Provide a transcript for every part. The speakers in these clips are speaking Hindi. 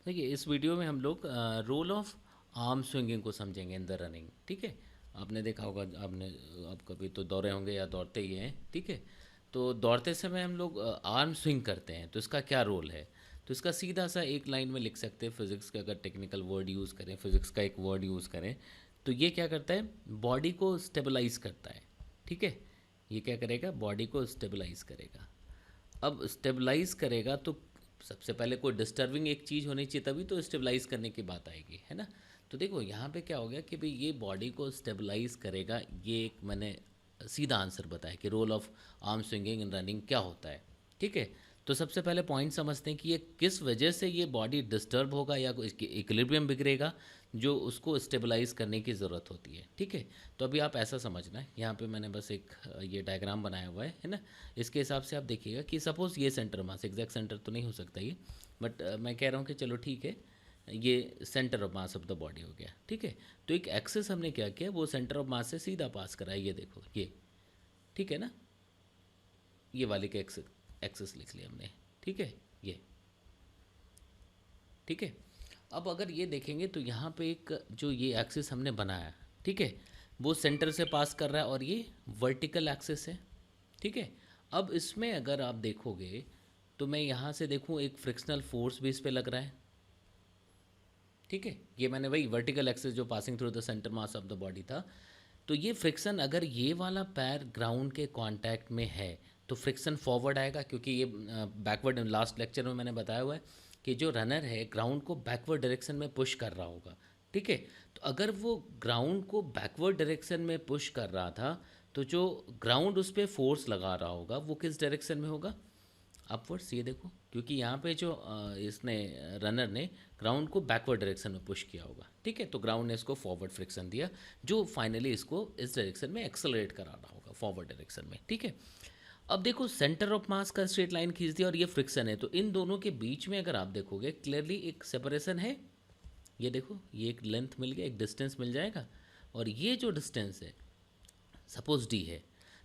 देखिए इस वीडियो में हम लोग रोल ऑफ आर्म स्विंगिंग को समझेंगे इन द रनिंग। ठीक है, आपने देखा होगा, आपने आप कभी तो दौड़े होंगे या दौड़ते ही हैं। ठीक है, तो दौड़ते समय हम लोग आर्म स्विंग करते हैं, तो इसका क्या रोल है? तो इसका सीधा सा एक लाइन में लिख सकते हैं, फिज़िक्स का अगर टेक्निकल वर्ड यूज़ करें, फिज़िक्स का एक वर्ड यूज़ करें, तो ये क्या करता है, बॉडी को स्टेबलाइज करता है। ठीक है, ये क्या करेगा, बॉडी को स्टेबलाइज करेगा। अब स्टेबलाइज करेगा तो सबसे पहले कोई डिस्टर्बिंग एक चीज़ होनी चाहिए, तभी तो स्टेबलाइज करने की बात आएगी, है ना। तो देखो यहाँ पे क्या हो गया कि भाई ये बॉडी को स्टेबलाइज करेगा, ये एक मैंने सीधा आंसर बताया कि role of arm swinging in running क्या होता है। ठीक है, तो सबसे पहले पॉइंट समझते हैं कि ये किस वजह से ये बॉडी डिस्टर्ब होगा या इसकी इक्विलिब्रियम बिगड़ेगा, जो उसको स्टेबलाइज करने की ज़रूरत होती है। ठीक है, तो अभी आप ऐसा समझना है, यहाँ पे मैंने बस एक ये डायग्राम बनाया हुआ है ना। इसके हिसाब से आप देखिएगा कि सपोज़ ये सेंटर मास, एग्जैक्ट सेंटर तो नहीं हो सकता ये, बट मैं कह रहा हूँ कि चलो ठीक है, ये centre of mass of the body हो गया। ठीक है, तो एक एक्सेस हमने क्या किया, वो सेंटर ऑफ मास से सीधा पास करा है, ये देखो ये। ठीक है ना, ये वाले के एक्सेस एक्सेस लिख लिया हमने। ठीक है, ये ठीक है। अब अगर ये देखेंगे तो यहाँ पे एक जो ये एक्सिस हमने बनाया, ठीक है, वो सेंटर से पास कर रहा है और ये वर्टिकल एक्सिस है। ठीक है, अब इसमें अगर आप देखोगे तो मैं यहाँ से देखूँ एक फ्रिक्शनल फोर्स भी इस पे लग रहा है। ठीक है, ये मैंने वही वर्टिकल एक्सिस जो passing through the centre mass of the body था, तो ये फ्रिक्शन अगर ये वाला पैर ग्राउंड के कांटेक्ट में है तो फ्रिक्शन फॉरवर्ड आएगा, क्योंकि ये बैकवर्ड, लास्ट लेक्चर में मैंने बताया हुआ है कि जो रनर है ग्राउंड को बैकवर्ड डायरेक्शन में पुश कर रहा होगा। ठीक है, तो अगर वो ग्राउंड को बैकवर्ड डायरेक्शन में पुश कर रहा था, तो जो ग्राउंड उस पर फोर्स लगा रहा होगा वो किस डायरेक्शन में होगा, अपवर्ड्स। ये देखो, क्योंकि यहाँ पे जो इसने रनर ने ग्राउंड को बैकवर्ड डायरेक्शन में पुश किया होगा। ठीक है, तो ग्राउंड ने इसको फॉरवर्ड फ्रिक्शन दिया, जो फाइनली इसको इस डायरेक्शन में एक्सेलरेट करा रहा होगा फॉरवर्ड डायरेक्शन में। ठीक है, अब देखो सेंटर ऑफ मास का स्ट्रेट लाइन खींच दिया और ये फ्रिक्शन है, तो इन दोनों के बीच में अगर आप देखोगे क्लियरली एक सेपरेशन है। ये देखो, ये एक लेंथ मिल गया, एक डिस्टेंस मिल जाएगा, और ये जो डिस्टेंस है सपोज डी है,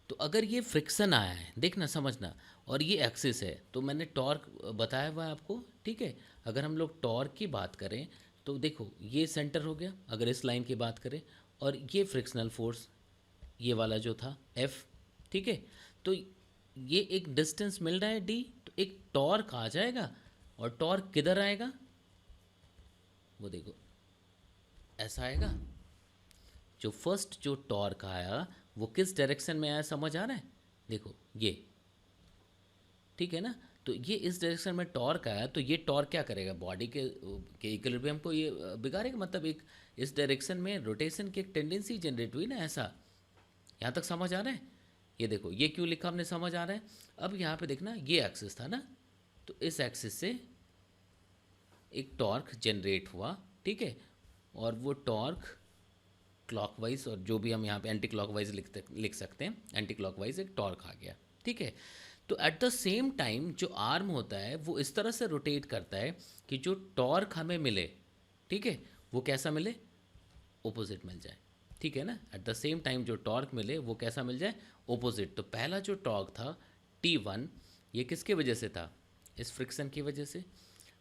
तो अगर ये फ्रिक्शन आया है, देखना समझना, और ये एक्सिस है, तो मैंने टॉर्क बताया हुआ है आपको। ठीक है, अगर हम लोग टॉर्क की बात करें तो देखो ये सेंटर हो गया अगर इस लाइन की बात करें, और ये फ्रिक्शनल फोर्स ये वाला जो था एफ। ठीक है, तो ये एक डिस्टेंस मिल रहा है डी, तो एक टॉर्क आ जाएगा, और टॉर्क किधर आएगा, वो देखो ऐसा आएगा। जो फर्स्ट जो टॉर्क आया वो किस डायरेक्शन में आया, समझ आ रहा है, देखो ये। ठीक है ना, तो ये इस डायरेक्शन में टॉर्क आया, तो ये टॉर्क क्या करेगा, बॉडी के इक्विलिब्रियम को ये बिगाड़ेगा, मतलब एक इस डायरेक्शन में रोटेशन की एक टेंडेंसी जनरेट हुई ना, ऐसा। यहाँ तक समझ आ रहा है? ये देखो, ये क्यों लिखा हमने, समझ आ रहा है? अब यहाँ पे देखना, ये एक्सिस था ना, तो इस एक्सिस से एक टॉर्क जनरेट हुआ। ठीक है, और वो टॉर्क क्लॉकवाइज, और जो भी हम यहाँ पे एंटी क्लॉकवाइज लिख सकते हैं, एंटी क्लॉकवाइज एक टॉर्क आ गया। ठीक है, तो एट द सेम टाइम जो आर्म होता है वो इस तरह से रोटेट करता है कि जो टॉर्क हमें मिले, ठीक है, वो कैसा मिले, ओपोजिट मिल जाए। ठीक है ना, एट द सेम टाइम जो टॉर्क मिले वो कैसा मिल जाए, ओपोजिट। तो पहला जो टॉर्क था T1, ये किसके वजह से था, इस फ्रिक्शन की वजह से।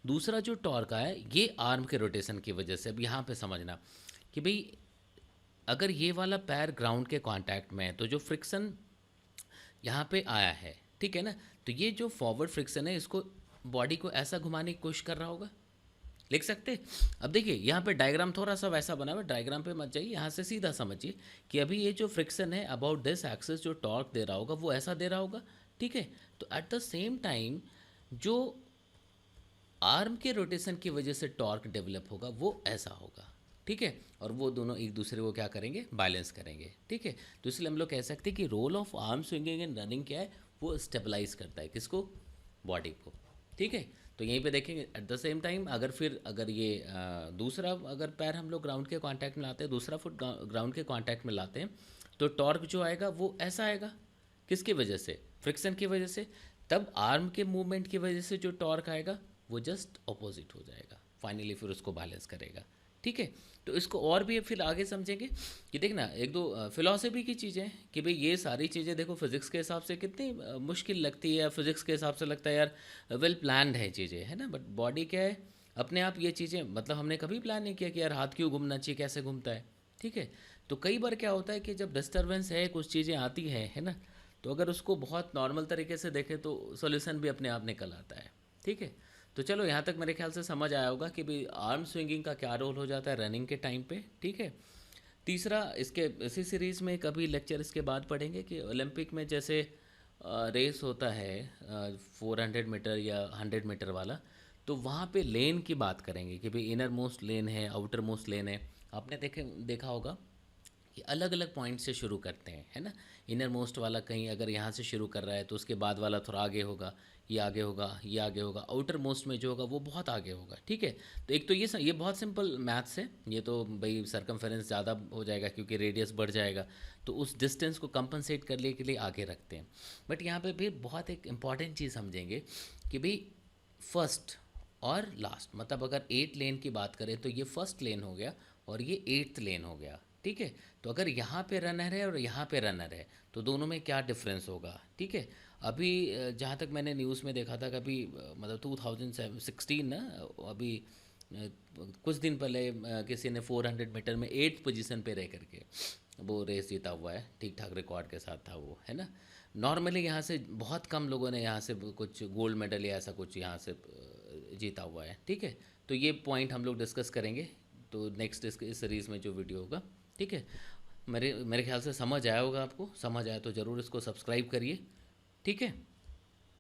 दूसरा जो टॉर्क आया ये आर्म के रोटेशन की वजह से। अब यहाँ पे समझना कि भाई अगर ये वाला पैर ग्राउंड के कांटेक्ट में है तो जो फ्रिक्शन यहाँ पे आया है, ठीक है ना, तो ये जो फॉरवर्ड फ्रिक्शन है इसको बॉडी को ऐसा घुमाने की कोशिश कर रहा होगा, लिख सकते। अब देखिए यहाँ पे डायग्राम थोड़ा सा वैसा बना हुआ है, डायग्राम पे मत जाइए, यहाँ से सीधा समझिए कि अभी ये जो फ्रिक्शन है अबाउट दिस एक्सिस जो टॉर्क दे रहा होगा वो ऐसा दे रहा होगा। ठीक है, तो एट द सेम टाइम जो आर्म के रोटेशन की वजह से टॉर्क डेवलप होगा वो ऐसा होगा। ठीक है, और वो दोनों एक दूसरे को क्या करेंगे, बैलेंस करेंगे। ठीक है, तो इसलिए हम लोग कह सकते हैं कि role of arm swinging and running क्या है, वो स्टेबलाइज करता है किसको, बॉडी को। ठीक है, तो यहीं पे देखेंगे एट द सेम टाइम अगर ये दूसरा अगर पैर हम लोग ग्राउंड के कांटेक्ट में लाते हैं, दूसरा फुट ग्राउंड के कांटेक्ट में लाते हैं, तो टॉर्क जो आएगा वो ऐसा आएगा, किसकी वजह से, फ्रिक्शन की वजह से। तब आर्म के मूवमेंट की वजह से जो टॉर्क आएगा वो जस्ट अपोजिट हो जाएगा, फाइनली फिर उसको बैलेंस करेगा। ठीक है, तो इसको और भी फिर आगे समझेंगे कि देखना एक दो फिलॉसफी की चीज़ें कि भाई ये सारी चीज़ें देखो फिज़िक्स के हिसाब से कितनी मुश्किल लगती है, या फिज़िक्स के हिसाब से लगता है यार वेल प्लान्ड है चीज़ें, है ना, बट बॉडी क्या है, अपने आप ये चीज़ें, मतलब हमने कभी प्लान नहीं किया कि यार हाथ क्यों घूमना चाहिए, कैसे घूमता है, ठीक है। तो कई बार क्या होता है कि जब डिस्टरबेंस है, कुछ चीज़ें आती है ना, तो अगर उसको बहुत नॉर्मल तरीके से देखें तो सॉल्यूशन भी अपने आप निकल आता है, ठीक है। तो चलो यहाँ तक मेरे ख्याल से समझ आया होगा कि भाई आर्म स्विंगिंग का क्या रोल हो जाता है रनिंग के टाइम पे, ठीक है। तीसरा, इसके इसी सीरीज़ में कभी लेक्चर इसके बाद पढ़ेंगे कि ओलंपिक में जैसे रेस होता है 400 मीटर या 100 मीटर वाला, तो वहाँ पे लेन की बात करेंगे कि भाई इनर मोस्ट लेन है, आउटर मोस्ट लेन है। आपने देखा होगा कि अलग अलग पॉइंट से शुरू करते हैं, है ना। इनर मोस्ट वाला कहीं अगर यहाँ से शुरू कर रहा है तो उसके बाद वाला थोड़ा आगे होगा, ये आगे होगा, ये आगे होगा, आउटर मोस्ट में जो होगा वो बहुत आगे होगा, ठीक है। तो एक तो ये बहुत सिंपल मैथ्स है, ये तो भाई सरकमफेरेंस ज़्यादा हो जाएगा क्योंकि रेडियस बढ़ जाएगा, तो उस डिस्टेंस को कंपनसेट करने के लिए आगे रखते हैं। बट यहाँ पे भी बहुत एक इम्पॉर्टेंट चीज़ समझेंगे कि भाई फर्स्ट और लास्ट, मतलब अगर 8 लेन की बात करें तो ये फर्स्ट लेन हो गया और ये 8th लेन हो गया, ठीक है। तो अगर यहाँ पे रनर है और यहाँ पे रनर है तो दोनों में क्या डिफरेंस होगा, ठीक है। अभी जहाँ तक मैंने न्यूज़ में देखा था, कभी मतलब 2016 ना, अभी कुछ दिन पहले किसी ने 400 मीटर में 8th पोजीशन पे रह करके वो रेस जीता हुआ है, ठीक ठाक रिकॉर्ड के साथ था वो, है ना। नॉर्मली यहाँ से बहुत कम लोगों ने यहाँ से कुछ गोल्ड मेडल या ऐसा कुछ यहाँ से जीता हुआ है, ठीक है। तो ये पॉइंट हम लोग डिस्कस करेंगे तो नेक्स्ट इस सीरीज़ में जो वीडियो होगा, ठीक है। मेरे मेरे ख्याल से समझ आया होगा, आपको समझ आया तो ज़रूर इसको सब्सक्राइब करिए, ठीक है।